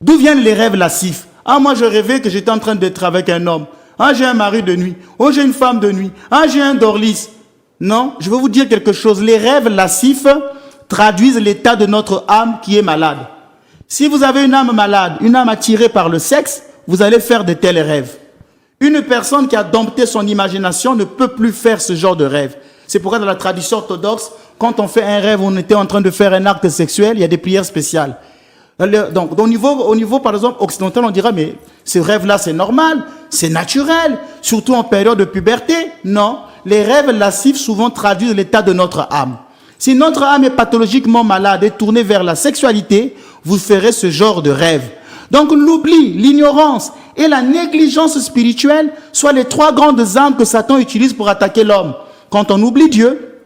D'où viennent les rêves lascifs? Ah, moi, je rêvais que j'étais en train d'être avec un homme. Ah, j'ai un mari de nuit. Oh, j'ai une femme de nuit. Ah, j'ai un dorlis. Non, je vais vous dire quelque chose. Les rêves lascifs traduisent l'état de notre âme qui est malade. Si vous avez une âme malade, une âme attirée par le sexe, vous allez faire de tels rêves. Une personne qui a dompté son imagination ne peut plus faire ce genre de rêve. C'est pourquoi dans la tradition orthodoxe, quand on fait un rêve, on était en train de faire un acte sexuel, il y a des prières spéciales. Donc au niveau, par exemple, occidental, on dira, mais ce rêve-là, c'est normal, c'est naturel, surtout en période de puberté. Non, les rêves lascifs souvent traduisent l'état de notre âme. Si notre âme est pathologiquement malade et tournée vers la sexualité, vous ferez ce genre de rêve. Donc l'oubli, l'ignorance et la négligence spirituelle sont les trois grandes armes que Satan utilise pour attaquer l'homme. Quand on oublie Dieu,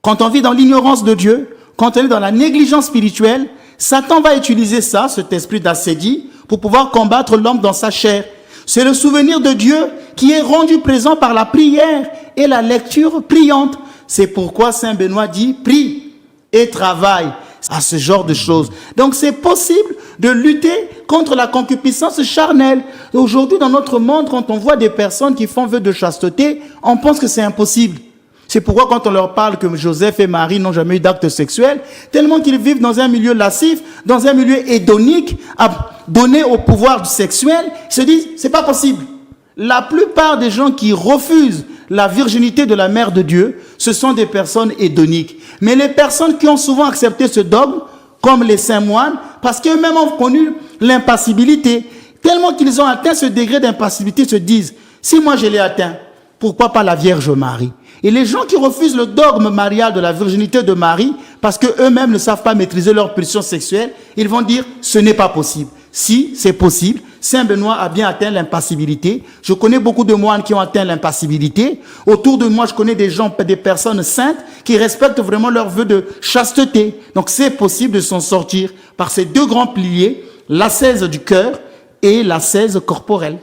quand on vit dans l'ignorance de Dieu, quand on est dans la négligence spirituelle, Satan va utiliser ça, cet esprit d'assédie, pour pouvoir combattre l'homme dans sa chair. C'est le souvenir de Dieu qui est rendu présent par la prière et la lecture priante. C'est pourquoi Saint Benoît dit « prie et travaille » à ce genre de choses. Donc c'est possible de lutter contre la concupiscence charnelle. Aujourd'hui, dans notre monde, quand on voit des personnes qui font vœu de chasteté, on pense que c'est impossible. C'est pourquoi quand on leur parle que Joseph et Marie n'ont jamais eu d'acte sexuel, tellement qu'ils vivent dans un milieu lascif, dans un milieu hédonique, donné au pouvoir sexuel, ils se disent, c'est pas possible. La plupart des gens qui refusent la virginité de la mère de Dieu, ce sont des personnes hédoniques. Mais les personnes qui ont souvent accepté ce dogme, comme les saints moines, parce qu'eux-mêmes ont connu l'impassibilité, tellement qu'ils ont atteint ce degré d'impassibilité, se disent, si moi je l'ai atteint, pourquoi pas la Vierge Marie? Et les gens qui refusent le dogme marial de la virginité de Marie, parce qu'eux-mêmes ne savent pas maîtriser leur pulsion sexuelle, ils vont dire, ce n'est pas possible. Si, c'est possible. Saint Benoît a bien atteint l'impassibilité. Je connais beaucoup de moines qui ont atteint l'impassibilité. Autour de moi, je connais des gens, des personnes saintes qui respectent vraiment leur vœu de chasteté. Donc c'est possible de s'en sortir par ces deux grands piliers, l'ascèse du cœur et l'ascèse corporelle.